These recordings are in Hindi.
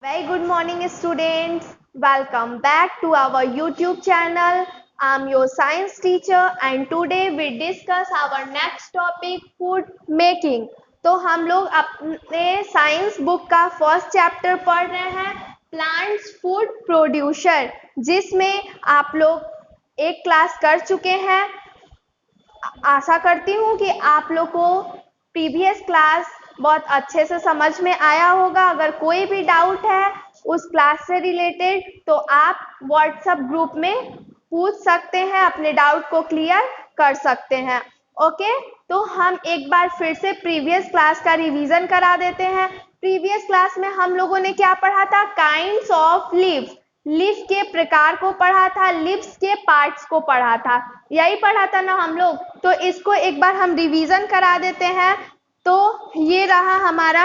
Very good morning, students. Welcome back to our YouTube channel. I'm your science teacher and today we discuss our next topic food making. तो हम लोग अपने साइंस बुक का फर्स्ट चैप्टर पढ़ रहे हैं प्लांट्स फूड प्रोड्यूसर, जिसमें आप लोग एक क्लास कर चुके हैं। आशा करती हूँ कि आप लोग को प्रीवियस क्लास बहुत अच्छे से समझ में आया होगा। अगर कोई भी डाउट है उस क्लास से रिलेटेड तो आप व्हाट्सएप ग्रुप में पूछ सकते हैं, अपने डाउट को क्लियर कर सकते हैं। ओके, तो हम एक बार फिर से प्रीवियस क्लास का रिवीजन करा देते हैं। प्रीवियस क्लास में हम लोगों ने क्या पढ़ा था? काइंड्स ऑफ लीव्स, लीफ के प्रकार को पढ़ा था, लीव्स के पार्ट्स को पढ़ा था, यही पढ़ा था ना हम लोग। तो इसको एक बार हम रिवीजन करा देते हैं। तो ये रहा हमारा,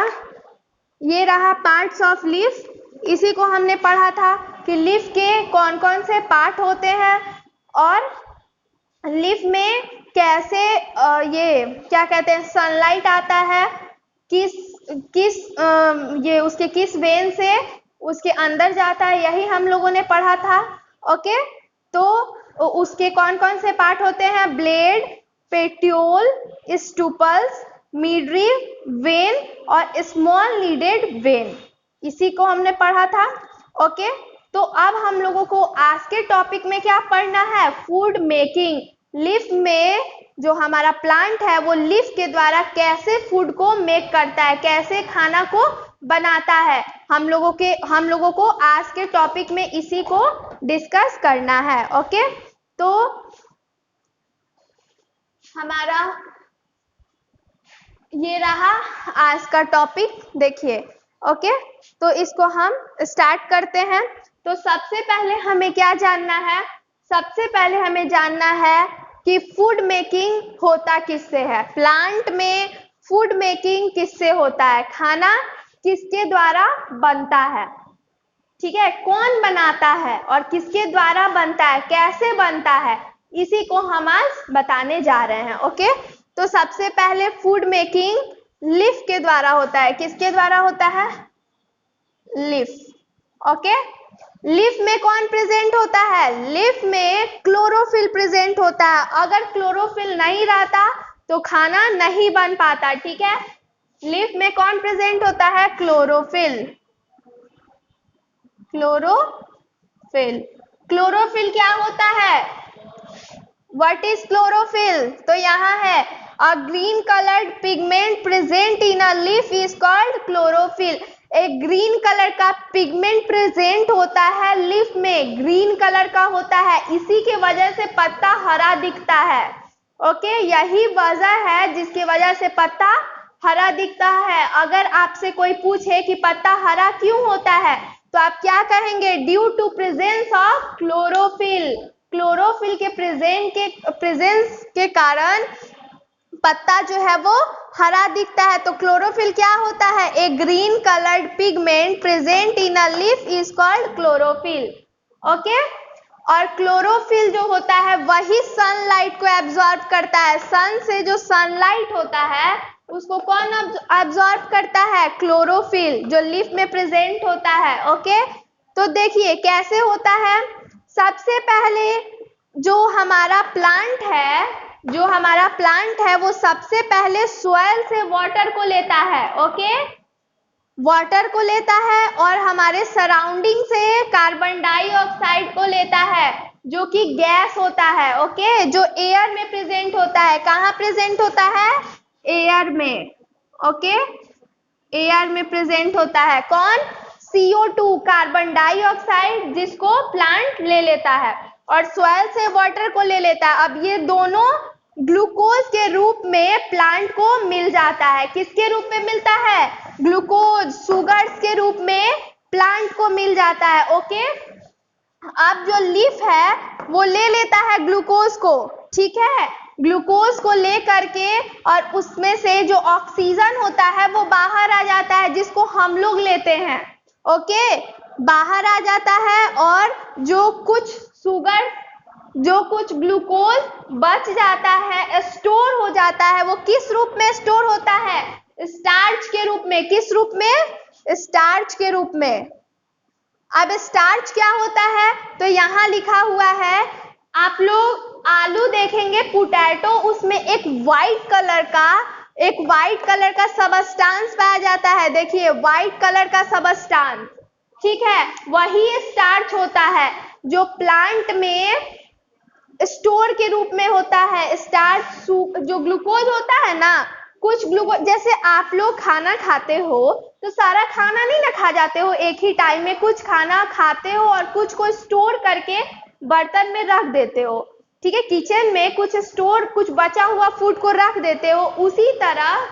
ये रहा पार्ट्स ऑफ लीफ। इसी को हमने पढ़ा था कि लीफ के कौन कौन से पार्ट होते हैं और लीफ में कैसे ये क्या कहते हैं सनलाइट आता है, किस ये उसके किस वेन से उसके अंदर जाता है, यही हम लोगों ने पढ़ा था। ओके, तो उसके कौन कौन से पार्ट होते हैं? ब्लेड, पेट्यूल, स्टूपल्स, मिडरीव, वेन और स्मॉल लीडेड वेन, इसी को हमने पढ़ा था। ओके, तो अब हम लोगों को आज के टॉपिक में क्या पढ़ना है? Food making. लीफ में जो हमारा प्लांट है वो लीफ के द्वारा कैसे फूड को मेक करता है, कैसे खाना को बनाता है, हम लोगों को आज के टॉपिक में इसी को डिस्कस करना है। ओके, तो हमारा ये रहा आज का टॉपिक, देखिए। ओके, तो इसको हम स्टार्ट करते हैं। तो सबसे पहले हमें क्या जानना है? सबसे पहले हमें जानना है कि फूड मेकिंग होता किससे है। प्लांट में फूड मेकिंग किससे होता है, खाना किसके द्वारा बनता है, ठीक है, कौन बनाता है और किसके द्वारा बनता है, कैसे बनता है, इसी को हम आज बताने जा रहे हैं। ओके, तो सबसे पहले फूड मेकिंग लीफ के द्वारा होता है। किसके द्वारा होता है? लीफ। ओके, लीफ में कौन प्रेजेंट होता है? लीफ में क्लोरोफिल प्रेजेंट होता है। अगर क्लोरोफिल नहीं रहता तो खाना नहीं बन पाता, ठीक है। लीफ में कौन प्रेजेंट होता है? क्लोरोफिल। क्लोरोफिल, क्लोरोफिल क्या होता है? What is chlorophyll? तो यहाँ है a green coloured pigment present in a leaf is called chlorophyll. एक ग्रीन कलर का पिगमेंट प्रेजेंट होता है लीफ में, ग्रीन कलर का होता है, इसी के वजह से पत्ता हरा दिखता है। ओके, यही वजह है जिसकी वजह से पत्ता हरा दिखता है। अगर आपसे कोई पूछे कि पत्ता हरा क्यों होता है तो आप क्या कहेंगे? Due to presence of chlorophyll. Chlorophyll के प्रेजेंस के कारण पत्ता जो है वो हरा दिखता है। तो क्लोरोफिल क्या होता है? A green coloured pigment present in a leaf is called chlorophyll. Okay, और क्लोरोफिल जो होता है वही सनलाइट को एब्जॉर्ब करता है। सन से जो सनलाइट होता है उसको कौन एब्जॉर्ब करता है? क्लोरोफिल, जो लीफ में प्रेजेंट होता है। ओके, तो देखिए कैसे होता है। सबसे पहले जो हमारा प्लांट है वो सबसे पहले सॉइल से वाटर को लेता है। ओके, वाटर को लेता है और हमारे सराउंडिंग से कार्बन डाइऑक्साइड को लेता है, जो कि गैस होता है। ओके, जो एयर में प्रेजेंट होता है। कहाँ प्रेजेंट होता है? एयर में। ओके, एयर में प्रेजेंट होता है। कौन? CO2, कार्बन डाइऑक्साइड, जिसको प्लांट ले लेता है, और सॉइल से वाटर को ले लेता है। अब ये दोनों ग्लूकोज के रूप में प्लांट को मिल जाता है। किसके रूप में मिलता है? ग्लूकोज, सुगर्स के रूप में प्लांट को मिल जाता है। ओके, अब जो लीफ है वो ले लेता है ग्लूकोज को, ठीक है, ग्लूकोज को ले करके, और उसमें से जो ऑक्सीजन होता है वो बाहर आ जाता है, जिसको हम लोग लेते हैं। ओके, बाहर आ जाता है, और जो कुछ ग्लूकोज बच जाता है, स्टोर हो जाता है, वो किस रूप में स्टोर होता है? स्टार्च के रूप में। किस रूप में? स्टार्च के रूप में। अब स्टार्च क्या होता है, तो यहाँ लिखा हुआ है, आप लोग आलू देखेंगे, पोटैटो, उसमें एक व्हाइट कलर का सबस्टांस पाया जाता है। देखिए व्हाइट कलर का सबस्टांस, ठीक है, वही स्टार्च होता है जो प्लांट में स्टोर के रूप में होता है। स्टार्च जो ग्लूकोज होता है ना, कुछ ग्लूकोज, जैसे आप लोग खाना खाते हो तो सारा खाना नहीं ना खा जाते हो एक ही टाइम में, कुछ खाना खाते हो और कुछ को स्टोर करके बर्तन में रख देते हो, ठीक है, किचन में कुछ बचा हुआ फूड को रख देते हो। उसी तरह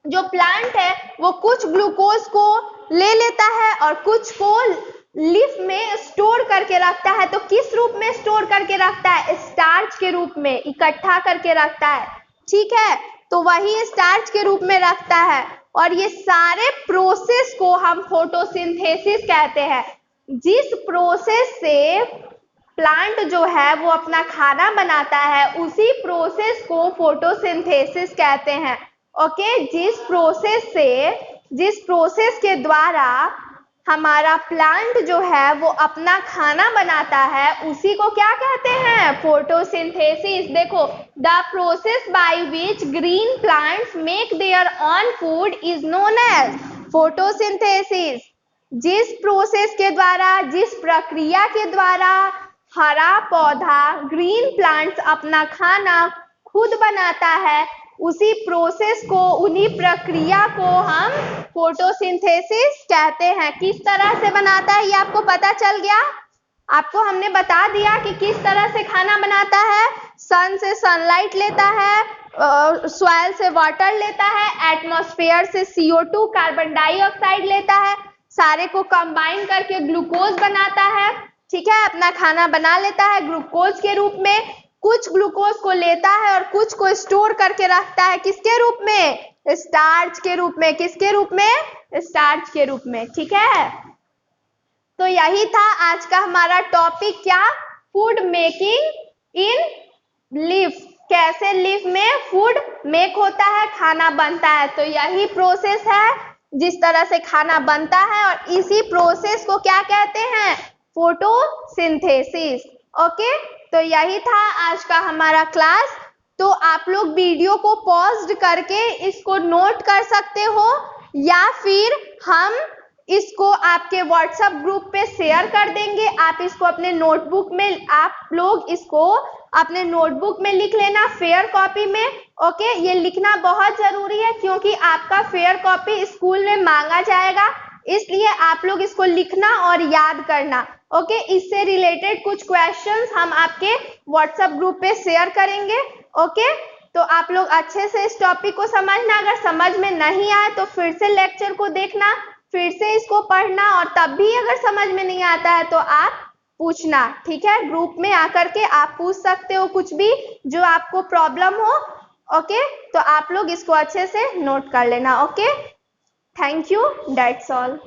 जो प्लांट है वो कुछ ग्लूकोज को ले लेता है और कुछ को लीफ में स्टोर करके रखता है। तो किस रूप में स्टोर करके रखता है, स्टार्च के रूप में इकट्ठा करके रखता है, ठीक है, तो वही स्टार्च के रूप में रखता है। और ये सारे प्रोसेस को हम फोटोसिंथेसिस कहते हैं। जिस प्रोसेस से प्लांट जो है वो अपना खाना बनाता है, उसी प्रोसेस को फोटोसिंथेसिस कहते हैं। ओके, जिस प्रोसेस के द्वारा हमारा प्लांट जो है वो अपना खाना बनाता है, उसी को क्या कहते हैं, फोटोसिंथेसिस। देखो, the process by which green plants make their own food is known as photosynthesis. जिस प्रोसेस के द्वारा, जिस प्रक्रिया के द्वारा हरा पौधा, ग्रीन प्लांट्स अपना खाना खुद बनाता है, उसी प्रोसेस को, उन्हीं प्रक्रिया को हम फोटोसिंथेसिस कहते हैं। किस तरह से बनाता है ये आपको पता चल गया। आपको हमने बता दिया कि किस तरह से खाना बनाता है। सन से सनलाइट लेता है, सॉइल से वाटर लेता है, एटमॉस्फेयर से CO2 कार्बन डाइऑक्साइड लेता है, सारे को कंबाइन करके ग्लूकोज बनाता है, ठीक है, अपना खाना बना लेता है ग्लूकोज के रूप में। कुछ ग्लूकोज को लेता है और कुछ को स्टोर करके रखता है, किसके रूप में, स्टार्च के रूप में। किसके रूप में, स्टार्च के रूप में, ठीक है। तो यही था आज का हमारा टॉपिक, क्या, फूड मेकिंग इन लीफ। कैसे लीफ में फूड मेक होता है, खाना बनता है। तो यही प्रोसेस है जिस तरह से खाना बनता है, और इसी प्रोसेस को क्या कहते हैं, फोटोसिंथेसिस। ओके, तो यही था आज का हमारा क्लास। तो आप लोग वीडियो को पॉज करके इसको नोट कर सकते हो, या फिर हम इसको आपके व्हाट्सएप ग्रुप पे शेयर कर देंगे। आप इसको अपने नोटबुक में, आप लोग इसको अपने नोटबुक में लिख लेना, फेयर कॉपी में। ओके, ये लिखना बहुत जरूरी है क्योंकि आपका फेयर कॉपी स्कूल में मांगा जाएगा, इसलिए आप लोग इसको लिखना और याद करना। ओके, इससे रिलेटेड कुछ क्वेश्चंस हम आपके व्हाट्सएप ग्रुप पे शेयर करेंगे। ओके, तो आप लोग अच्छे से इस टॉपिक को समझना। अगर समझ में नहीं आए तो फिर से लेक्चर को देखना, फिर से इसको पढ़ना, और तब भी अगर समझ में नहीं आता है तो आप पूछना, ठीक है, ग्रुप में आकर के आप पूछ सकते हो कुछ भी जो आपको प्रॉब्लम हो। ओके, तो आप लोग इसको अच्छे से नोट कर लेना। Okay, thank you, that's all.